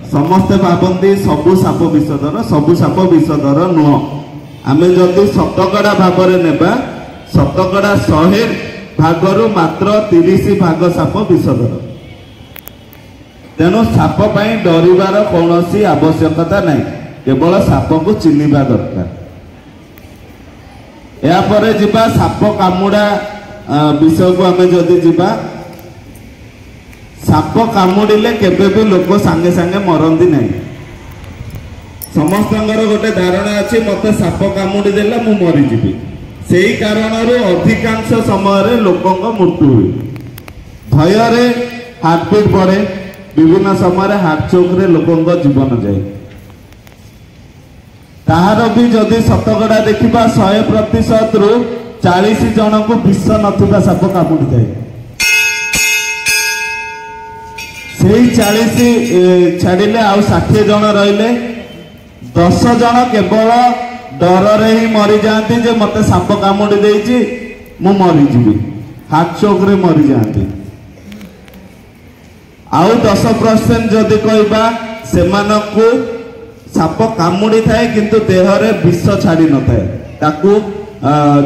समस्ते भावती सबु साप विषधर, सबु साप विषधर नुह। आम जदि शतकड़ा भाव में नेबा शतकड़ा 100 भागरु मात्र 30 भाग साप विषधर। तेणु साप पाई डरिबार कौनसी आवश्यकता नहीं, केवल साप को चिन्हिबा दरकार। यापर जिबा साप कामुड़ा विषय को आम जदि जिबा, साप कामुड़िले केबे भी लोक सांगे सांगे मरंदी नहीं। समस्तंगर गोटे धारणा अच्छी मते साप कामुड़ी देला मु मरी जीवी, सेही कारणरू अधिकांश समय लोकों मृत्यु हुए। भय हार्टबीट बढ़े, विभिन्न समय हार्ट चोक रे लोकों जीवन जाए। ताहार भी जदि शतकड़ा देखा 100% रु 40 जन को विष नथिबा साप कामुड़ी थाए। से 40 छाड़िले आउ 60 जन रहिले, 10 जन केवल डर ही मरी जाती जे मते साप कामुड़ी देइछि मु मरी जीवी, हार्ट चोक रे मरी जाती। आउ 10% जदि कहबा सेमानकु साप कामुड़ी थाए किंतु देहरे विष छाड़ी न थाए। ताकू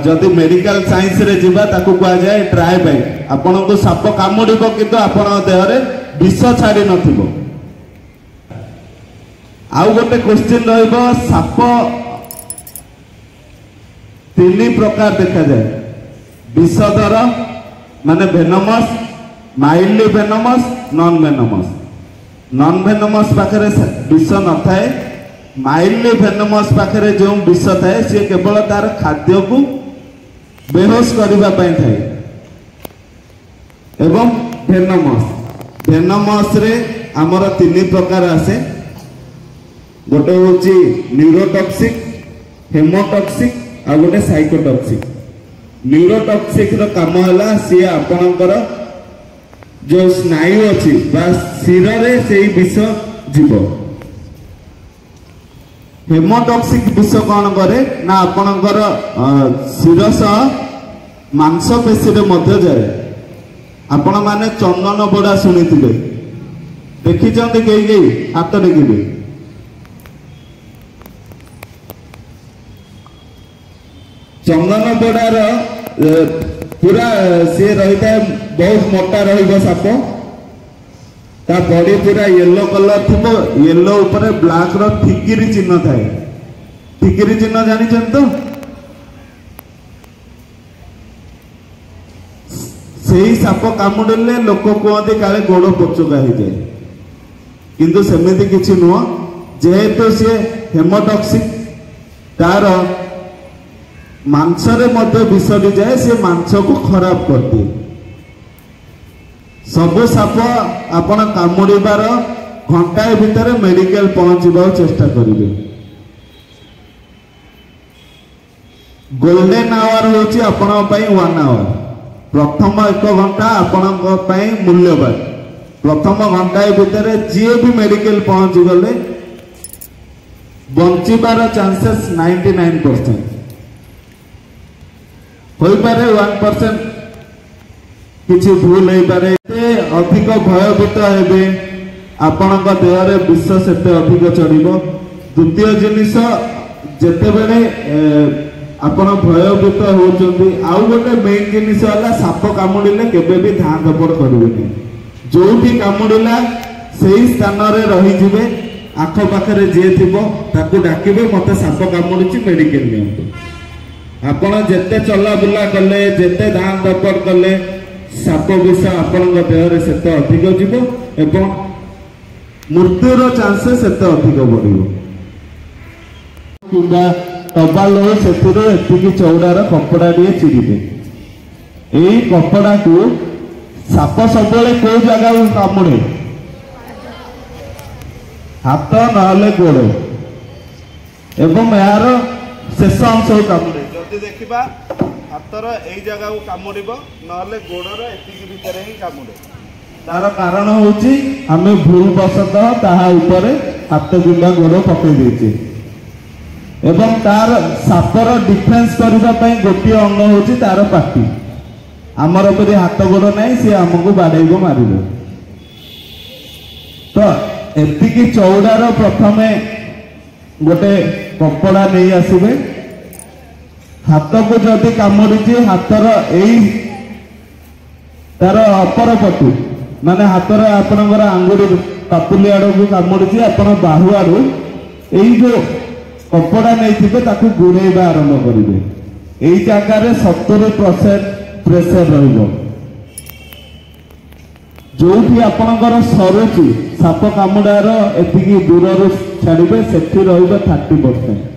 जदि मेडिकल साइंस रे जिबा ताकू कहा जाए ट्राई बाइट। आपन को साप कामुड़िबो किंतु आपन देहरे विष छाड़ी नथिबो। आउ गोटे क्वेश्चन रहिबो, साप 3 प्रकार देखा जाए, विषधर माने venomous, mildly venomous, non venomous. Non venomous पाखरे विष न थाए, माइल्डली वेनमस पाखरे जो विष थाए सी केवल तार खाद्य को बेहोश करबा पई थाए। एवं वेनमस रे आमर 3 प्रकार आसे, गोटे होची न्यूरोटॉक्सिक, हेमोटॉक्सिक आ गोटे साइकोटॉक्सिक। न्यूरोटॉक्सिक रो काम हला सी आपनकर जो स्नायु अछि बा सिर रे सेही विष जीव। हेमोटॉक्सिक विष कौन करे ना आपनकर शिरस मांसपेशी रे मध्य जाए। आपण माने चंदन बोड़ा शुणिथिबे, देखिचंती केही हाथ देखिबे, चंदन बोड़ार पूरा सी रही है बहुत मोटा रहिबो साप, ता बॉडी पूरा येलो कलर थिबो, येलो ऊपर ब्लैक रो ठिकिरी चिन्ह थाए। ठिकिरी चिन्ह जानि छन तो सेही साप कामुड़िले लोक कहते काले गोड़ पचुका हो जाए, किंतु सेमिति किछि नुह। जेहेतु सी हेमोटॉक्सिक तार मांसरे मध्य विषटी जाए, सी मांस को खराब कर दिए। सबु साप आपण कामुड़िबार घंटाए भितर मेडिकल पहुंचबा चेष्टा करिवे। गोल्डन आवर होची आपण पई 1 आवर। प्रथम 1 घंटा आपण पई मूल्यवान। प्रथम घंटाए भितर जे भी मेडिकल पहुंच गले बंचिबार चांसेस 99% होई पारे, 1% किछि भूल होई पारे। अधिक भयभीत हेबे, आपणक देहरे विष सेते अधिक चढ़िबो। द्वितीय जिनिस जेते बेले आपण भयभीत होचंदी, आउ गोटे मेन जिनिस होला साप कामुड़िले केबे भी धां धपड़ करिवेनी। जोठी कामुड़िला सेही स्थान रे रही जिवे, आख पाखरे जे थिबो ताकू डाकिबे मते साप कामुड़िची मेडिकल नियंतु। आपण जेते चला बुला कले, जेते धां धपड़ कले साप विष आपण देहरे सेते अधिक जीव एवं मृत्युर चांसेस सेते अधिक बढ़िबो। किंबा टबाल हो सेथिरो एतिकी चौड़ार कपड़ा दिए चिरिबे। एई कपड़ा को साप सबले को जगह कामुड़े, हाथ नहले गोड़ एवं यार शेष अंश कामुड़े। जदि देखिबा हाथर एई जगह को कामुड़िबो, नहले गोड़र एतिकी भितर ही कामुड़े। तार कारण होची आमे भूल बसतः ताहा ऊपर हाथ किंबा गोड़ पकई देछे। एवं तार सापर डिफेन्स करने गोटे अंग होची तार पाटी। आमर पर हाथ गोड़ नहीं, सी आमको बाड़ेब मारे। तो एतिकी चौड़ार प्रथमे गोटे कपड़ा नहीं आसबे हाथ को जदि कामुड़ी हाथर यही तार अपर पटु माने हाथ आपणकर आंगुड़ी पापुली आड़ को कामुड़ी आपण बाहु आड़ यही जो कपड़ा नहीं गुड़ेबा आरंभ करेंगे यही जगार 70% प्रेसर रहिबो जो आपणकर सरुची साप कामुड़ार एतिकी दूर छाड़े से 30%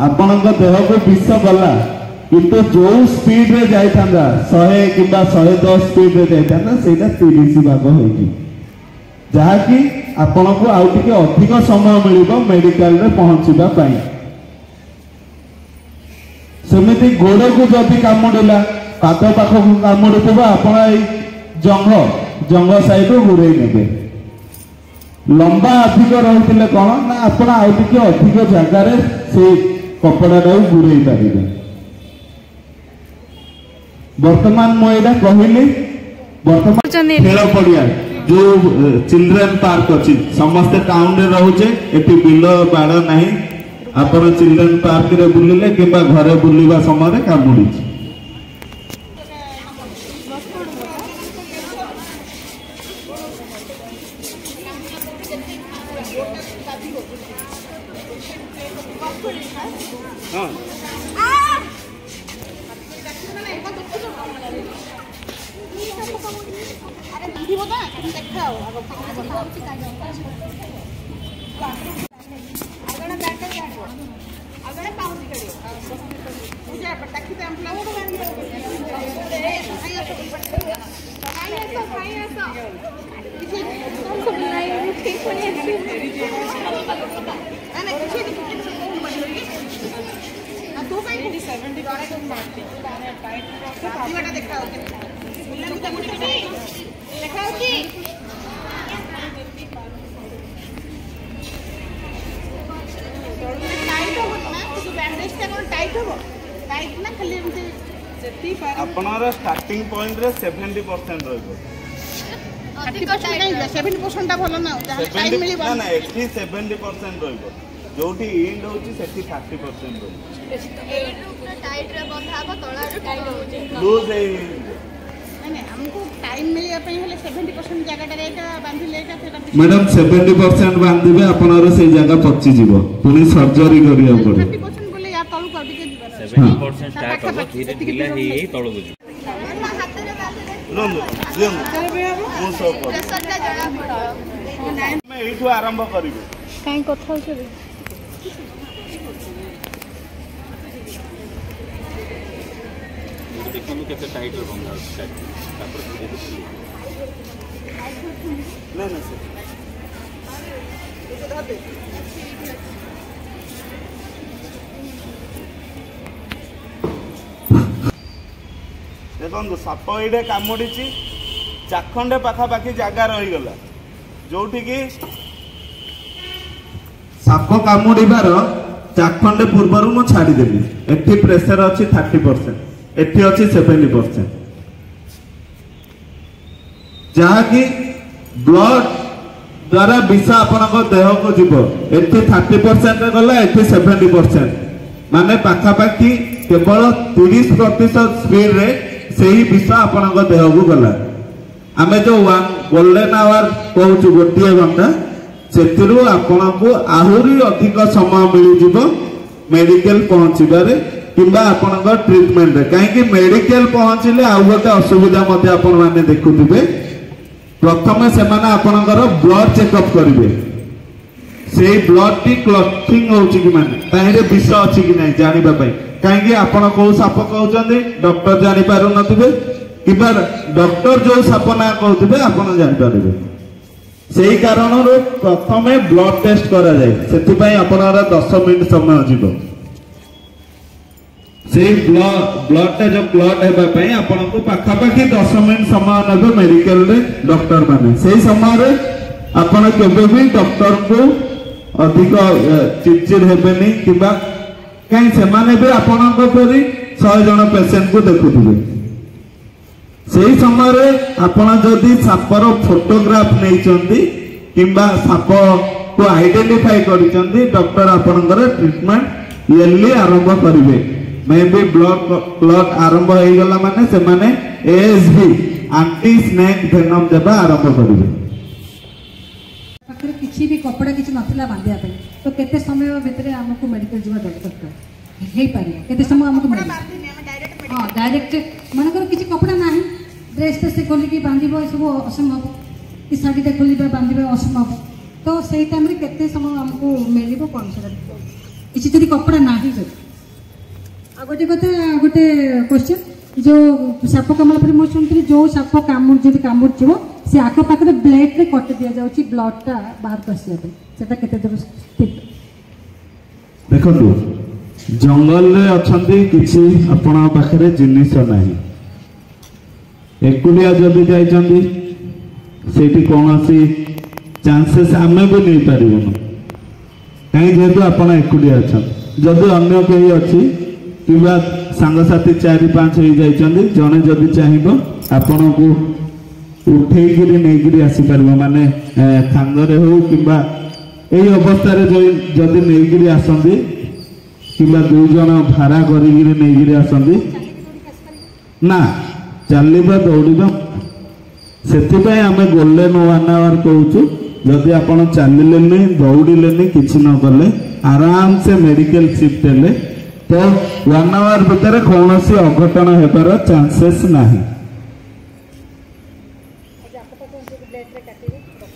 आपण देह को विष गला किंतु जो स्पीड रे जाइथा 100 कि 110 स्पीड रे जाइथा सेटा 30 भाग होगी जहाँकि आपण को आउ टिके अधिक समय मिलिबो मेडिकल रे पहुंचीबा पाई सेमिति गोड़ को जदि कामुड़िला पाद पाख को कामुड़ुवा आपण जंग साइड गुड़े ने लंबा अधिक रही कौन ना आपण आउ टिके अधिक जगार से कपड़ा गुड़े पारे वर्तमान मुझे कहली वर्तमान खेल पड़िया जो चिल्ड्रेन पार्क अच्छी समस्ते टाउन रे रोचे एटी बिल बाड़ ना आपण चिल्ड्रेन पार्क रे बुलिले कि घरे बुलवा समय कामुड़ी आपनर स्टार्टिंग पॉइंट रे 70% रहबो 70% भल ना टाइम मिली ना 70% रहबो जोठी एंड होची सेठी 30% रहबो टाइट रे बंधा बा तळा रे टाइट होची लूज है नहीं हमको टाइम मिलिया पे हेले 70% जगह रे एटा बांधिले एटा सेटा मैडम 70% बांधिबे आपनर से जगह पच्ची जीवो पुनी सर्जरी करिया पड़े 30% बोले या तळु कर दिके 70% स्टार्ट हो धीरे धीरे ही तळु बुझ लो मु सब प्रेशर का जड़ा पड़ा मैं एठू आरंभ करिबे काई कथा छ देखिए केते टाइट रे बंधा तापर धीरे धीरे ना ना सर देखो साप ये कामुड़ी चाखंडे पाखापाखि जगह रहीगला जोठी की साप कामुड़ार चाखंडे पूर्वर मु छाड़देवी एटी प्रेसर अच्छी 30% एटी अच्छी 70% जहाँकि ब्लड द्वारा विष आपण देह को जीव एटी 30% गला एटी 70% माने पाखापाखि केवल 30% स्पीड रे से ही विष आपण देह को गला आम जो गोल्डन आवर कहूँ गोटे घंटा से आपण को आहरी अधिक समय मिल मेडिकल पहुँचबारे किंबा आपण ट्रिटमेंट कहीं मेडिकल पहुँचले आउ गोटे असुविधा आपण मैंने देखुवे प्रथम से आपणकर ब्लड चेकअप करेंगे से ब्लड टी क्लटिंग होने विष अच्छी कि नहीं जानवाई कहीं आपण कौ साप कहते डॉक्टर जापर नथिबे किबा डॉक्टर जो साप ना कहते आपण जापर से कारण प्रथम ब्लड टेस्ट करा जाए से आपणर 10 मिनट समय जीव से ब्लड जो ब्लड है आपण को पाखापाखि 10 मिनट समय ने मेडिकल रे डॉक्टर माने से समय आपण केबे भी डॉक्टर को अधिक चिड़चिड़ हेबेनी किबा कहीं से माने भी आपण को परी 100 जन पेशेंट को देखुथिबे से समय आपण जदि सापर फोटोग्राफ नहीं चंदी किंबा साप को आइडेंटिफाई करिसंती डॉक्टर आपनकर ट्रीटमेंट इयरली आरंभ करिवे मे बी ब्लड क्लॉट आरंभ हो गला माने से माने एएसवी एंटी स्नेक वेनम देबा आरंभ करिवे पाखरे किछि भी कपड़ा किछि नथिला बांधिया पे तो केते समय भितरे हमको मेडिकल जीवा दरकार हे पारे केते समय हमको हां डायरेक्ट मानकर किछि कपड़ा नाही ड्रेस से खोली की बांधिबो सब असंभव कि साड़ी ते खोली बांधिबो असंभव तो सेही टाइम रे केते समय हमको मिलिबो कोन से किछि जदी कपड़ा नाही जदी आ गोटे क्वेश्चन जो साप कामला पर मैं शुणी जो साप कामुड़ जो कामुड़ थी सी आख पाखे ब्लेड रे कट दि जाऊँगी ब्लडटा बाहर को आसवाई केते दूर ठीक देखो जंगल रे अछंती किछि आपन पाखरे जिनिस नाही एकुलिया जदि जाइछंती सेठी कोनोसी चांसेस आमे भी नहीं पारिबो कहीं जेतु आपन एकुलिया अछन जदि अन्य केही अछि किबा सांगसाथी 4-5 हो जाइछंती जने जदि चाहिबो आपन को उठेइगिरी नेगिरी आसी पारिबो माने खांगरे हो किबा एई अवस्था रे जदि नेगिरी आसंती किबा दु जण भाड़ा करिगिरी नेगिरी आसंती ना चलिबा दौड़िबा सेथिपाई आमे गोल्डन 1 आवर कहूछु जदि आपण चलिलेनी दौड़िलेनी किछि न करले आराम से मेडिकल शिफ्ट हेले तो 1 आवर भितर कौनसी अघटन हेबार चांसेस नाही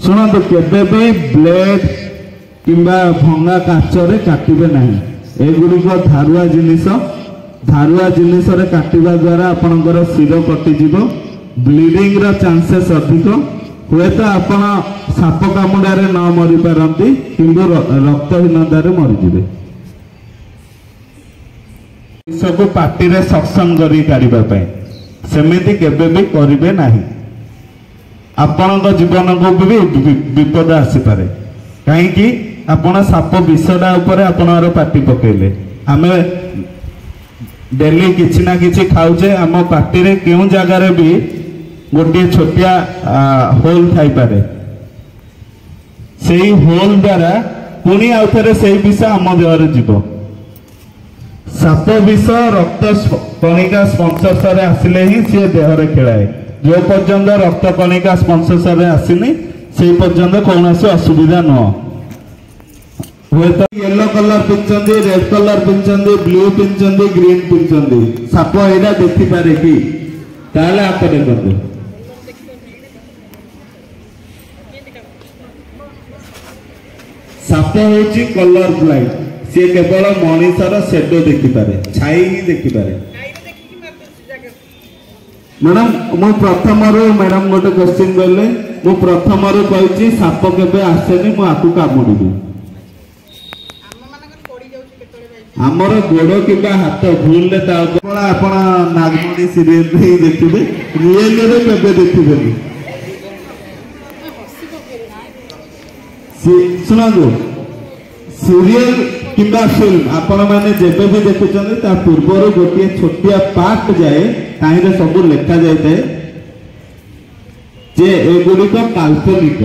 सुनंतु केबे भी ब्लेड किंबा भंगा काचरे काटिबे नाही एगुडी को धारुआ जिनिस रे काटिबा द्वारा आपनकर सिर कटि जिवो ब्लीडिंग रो चांसेस अधिक हुए तो आपण साप कामुडारे न मरि पारंती किंतु रक्तहीनता रे मरि जिवे सब पार्टी रे सक्शन करी काढिबा पय सेमिति केबे भी करिवे नाही आपनक जीवन को भी विपद आसी पारे काहे कि आपण साप विषडा ऊपर आपनर पार्टी पकेले आमे डेली किछि ना किछि खाउचे आम पार्टी रे केउ जगह रे भी गोटे छोटिया होल थाई पारे सेही होल द्वारा पुणी आउथरे सेही विष आम देहरे जीव साप विष रक्त कणिका स्पंसर्स रे आसिले ही से देहरे खेलाए जो पर्यंत रक्त कणिका स्पंसर्स रे आसिनी से पर्यंत कौनसी असुविधा न हुए तो येलो कलर पिंचंदी रेड कलर पिंचंदी ब्लू पिंचंदी ग्रीन पिंचंदी साप एडा देखि पारे कि ताले आप देखंतु साप होची कलर ब्लाइंड से केवल मनीषर शेडो देखि पारे छाई ही देखि पारे मैडम मु प्रथम मैडम गोटे क्वेश्चन कहले मु प्रथम कहि साप केबे आसेनी मु आकु कामुडीबी आमर गोड़ किंबा हाथ भूल ले ता आपण नागमणि सीरियल रे देखिबे रियल रे केबे देखिबेनी सुनागो सीरियल किंबा फिल्म आपण माने जेबे भी देखुचंदी ता पूर्व गोटे छोटिया पार्ट जाए ताहिरे सब लेखा जाए जे एगुड़ी काल्पनिक